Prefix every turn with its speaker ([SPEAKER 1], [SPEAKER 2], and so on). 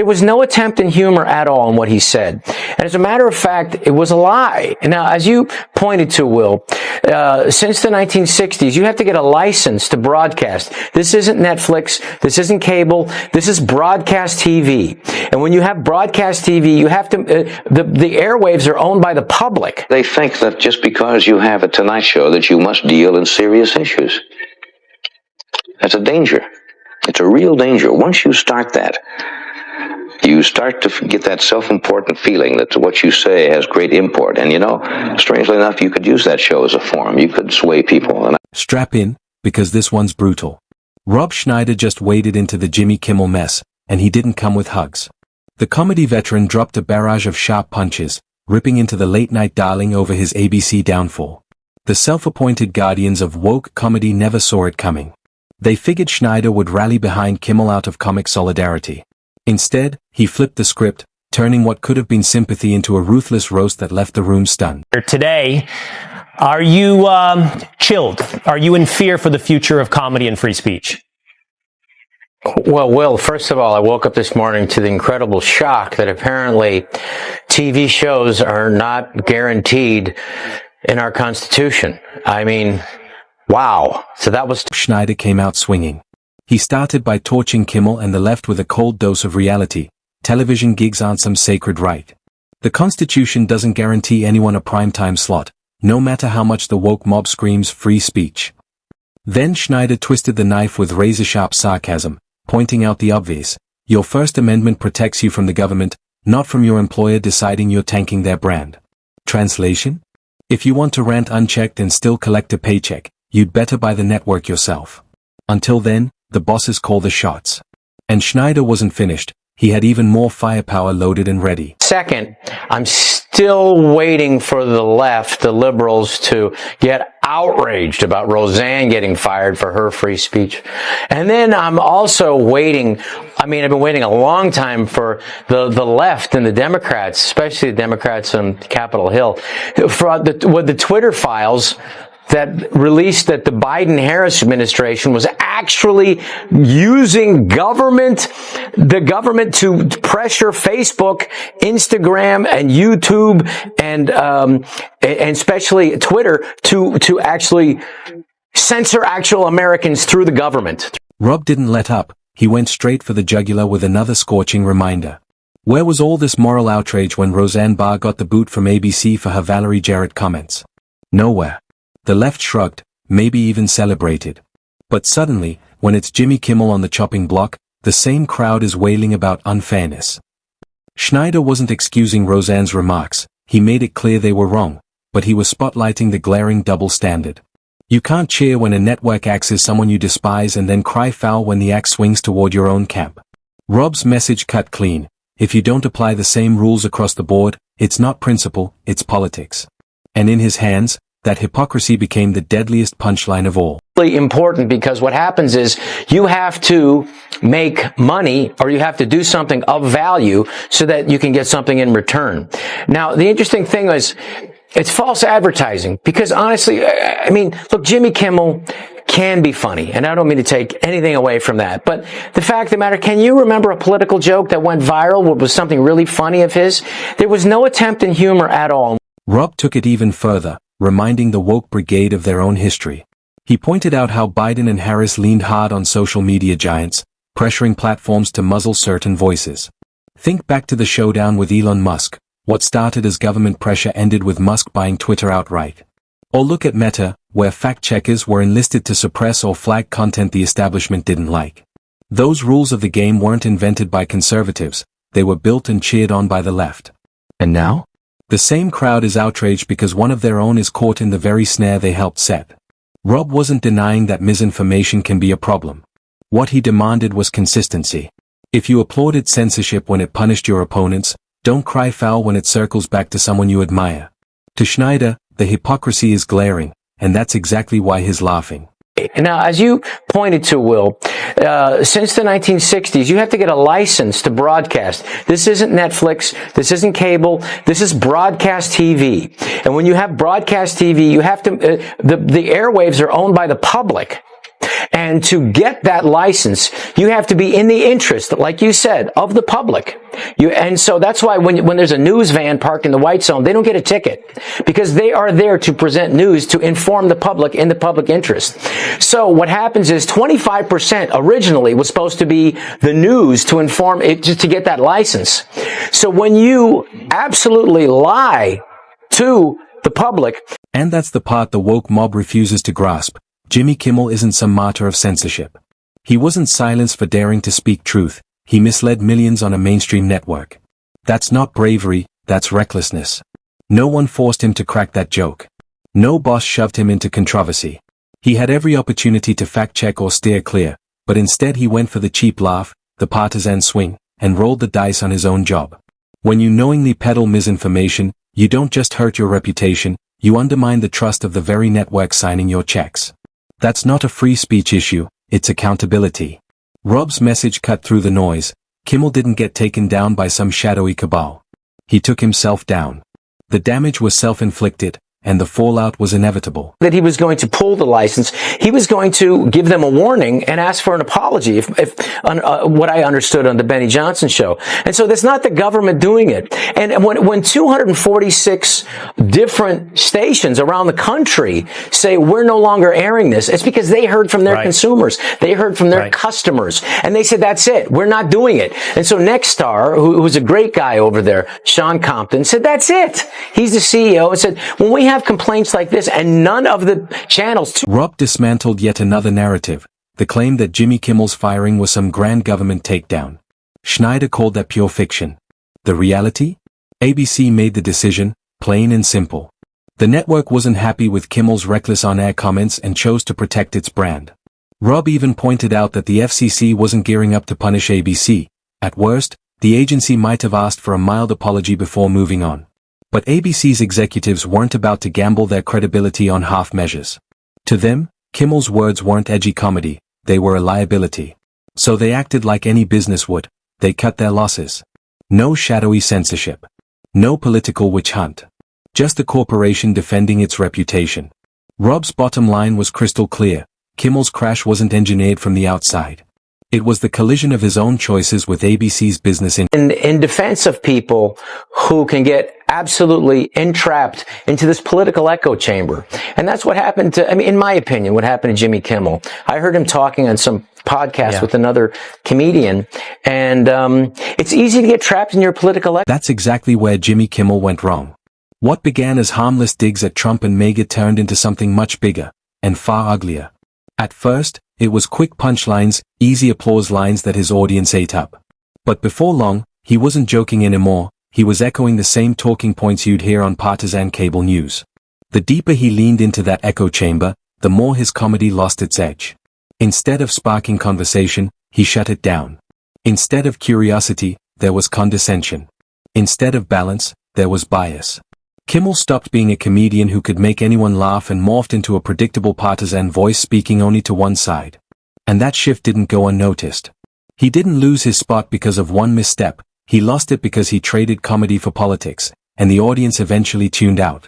[SPEAKER 1] There was no attempt in humor at all in what he said. And as a matter of fact, it was a lie. Now, as you pointed to, Will, since the 1960s, you have to get a license to broadcast. This isn't Netflix. This isn't cable. This is broadcast TV. And when you have broadcast TV, you have to, the airwaves are owned by the public.
[SPEAKER 2] They think that just because you have a Tonight Show that you must deal in serious issues. That's a danger. It's a real danger. Once you start that, you start to get that self-important feeling that what you say has great import. And, you know, strangely enough, you could use that show as a forum. You could sway people.
[SPEAKER 3] Strap in, because this one's brutal. Rob Schneider just waded into the Jimmy Kimmel mess, and he didn't come with hugs. The comedy veteran dropped a barrage of sharp punches, ripping into the late-night darling over his ABC downfall. The self-appointed guardians of woke comedy never saw it coming. They figured Schneider would rally behind Kimmel out of comic solidarity. Instead, he flipped the script, turning what could have been sympathy into a ruthless roast that left the room stunned.
[SPEAKER 4] Today, are you chilled? Are you in fear for the future of comedy and free speech?
[SPEAKER 1] Well, Will, first of all, I woke up this morning to the incredible shock that apparently TV shows are not guaranteed in our Constitution. I mean, wow. So that was...
[SPEAKER 3] Schneider came out swinging. He started by torching Kimmel and the left with a cold dose of reality. Television gigs aren't some sacred right. The Constitution doesn't guarantee anyone a primetime slot, no matter how much the woke mob screams free speech. Then Schneider twisted the knife with razor-sharp sarcasm, pointing out the obvious. Your First Amendment protects you from the government, not from your employer deciding you're tanking their brand. Translation? If you want to rant unchecked and still collect a paycheck, you'd better buy the network yourself. Until then, the bosses call the shots. And Schneider wasn't finished. He had even more firepower loaded and ready.
[SPEAKER 1] Second, I'm still waiting for the left, the liberals, to get outraged about Roseanne getting fired for her free speech. And then I'm also waiting, I've been waiting a long time for the left and the Democrats, especially the Democrats on Capitol Hill, with the Twitter files that released that the Biden-Harris administration was actually using the government to pressure Facebook, Instagram, and YouTube, and especially Twitter to actually censor actual Americans through the government.
[SPEAKER 3] Rob didn't let up. He went straight for the jugular with another scorching reminder. Where was all this moral outrage when Roseanne Barr got the boot from ABC for her Valerie Jarrett comments? Nowhere. The left shrugged, maybe even celebrated. But suddenly, when it's Jimmy Kimmel on the chopping block, the same crowd is wailing about unfairness. Schneider wasn't excusing Roseanne's remarks, he made it clear they were wrong, but he was spotlighting the glaring double standard. You can't cheer when a network axes someone you despise and then cry foul when the axe swings toward your own camp. Rob's message cut clean. If you don't apply the same rules across the board, it's not principle, it's politics. And in his hands, that hypocrisy became the deadliest punchline of all.
[SPEAKER 1] Really important, because what happens is you have to make money, or you have to do something of value so that you can get something in return. Now, the interesting thing is, it's false advertising, because honestly, look, Jimmy Kimmel can be funny, and I don't mean to take anything away from that, but the fact of the matter, can you remember a political joke that went viral, what was something really funny of his? There was no attempt in humor at all.
[SPEAKER 3] Rob took it even further, reminding the woke brigade of their own history. He pointed out how Biden and Harris leaned hard on social media giants, pressuring platforms to muzzle certain voices. Think back to the showdown with Elon Musk. What started as government pressure ended with Musk buying Twitter outright. Or look at Meta, where fact-checkers were enlisted to suppress or flag content the establishment didn't like. Those rules of the game weren't invented by conservatives, they were built and cheered on by the left. And now? The same crowd is outraged because one of their own is caught in the very snare they helped set. Rob wasn't denying that misinformation can be a problem. What he demanded was consistency. If you applauded censorship when it punished your opponents, don't cry foul when it circles back to someone you admire. To Schneider, the hypocrisy is glaring, and that's exactly why he's laughing.
[SPEAKER 1] Now, as you pointed to, Will, since the 1960s, you have to get a license to broadcast. This isn't Netflix. This isn't cable. This is broadcast TV. And when you have broadcast TV, you have to, the airwaves are owned by the public. And to get that license, you have to be in the interest, like you said, of the public. And so that's why when there's a news van parked in the white zone, they don't get a ticket, because they are there to present news, to inform the public in the public interest. So what happens is 25% originally was supposed to be the news to inform it, just to get that license. So when you absolutely lie to the public.
[SPEAKER 3] And that's the part the woke mob refuses to grasp. Jimmy Kimmel isn't some martyr of censorship. He wasn't silenced for daring to speak truth. He misled millions on a mainstream network. That's not bravery, that's recklessness. No one forced him to crack that joke. No boss shoved him into controversy. He had every opportunity to fact-check or steer clear, but instead he went for the cheap laugh, the partisan swing, and rolled the dice on his own job. When you knowingly peddle misinformation, you don't just hurt your reputation, you undermine the trust of the very network signing your checks. That's not a free speech issue, it's accountability. Rob's message cut through the noise. Kimmel didn't get taken down by some shadowy cabal. He took himself down. The damage was self-inflicted, and the fallout was inevitable.
[SPEAKER 1] That he was going to pull the license. He was going to give them a warning and ask for an apology, if what I understood on the Benny Johnson show. And so that's not the government doing it. And when 246 different stations around the country say we're no longer airing this, it's because they heard from their consumers. They heard from their customers. And they said, that's it. We're not doing it. And so Nexstar, who was a great guy over there, Sean Compton, said, that's it. He's the CEO, and said, when we have complaints like this, and none of the channels.
[SPEAKER 3] Rob dismantled yet another narrative, the claim that Jimmy Kimmel's firing was some grand government takedown. Schneider called that pure fiction. The reality? ABC made the decision, plain and simple. The network wasn't happy with Kimmel's reckless on-air comments and chose to protect its brand. Rob even pointed out that the FCC wasn't gearing up to punish ABC. At worst, the agency might have asked for a mild apology before moving on. But ABC's executives weren't about to gamble their credibility on half measures. To them, Kimmel's words weren't edgy comedy, they were a liability. So they acted like any business would. They cut their losses. No shadowy censorship. No political witch hunt. Just the corporation defending its reputation. Rob's bottom line was crystal clear. Kimmel's crash wasn't engineered from the outside. It was the collision of his own choices with ABC's business
[SPEAKER 1] in defense of people who can get absolutely entrapped into this political echo chamber. And that's what happened to, in my opinion, what happened to Jimmy Kimmel. I heard him talking on some podcast with another comedian, and it's easy to get trapped in your political echo.
[SPEAKER 3] That's exactly where Jimmy Kimmel went wrong. What began as harmless digs at Trump and MAGA turned into something much bigger, and far uglier. At first, it was quick punchlines, easy applause lines that his audience ate up. But before long, he wasn't joking anymore, he was echoing the same talking points you'd hear on partisan cable news. The deeper he leaned into that echo chamber, the more his comedy lost its edge. Instead of sparking conversation, he shut it down. Instead of curiosity, there was condescension. Instead of balance, there was bias. Kimmel stopped being a comedian who could make anyone laugh and morphed into a predictable partisan voice speaking only to one side. And that shift didn't go unnoticed. He didn't lose his spot because of one misstep, he lost it because he traded comedy for politics, and the audience eventually tuned out.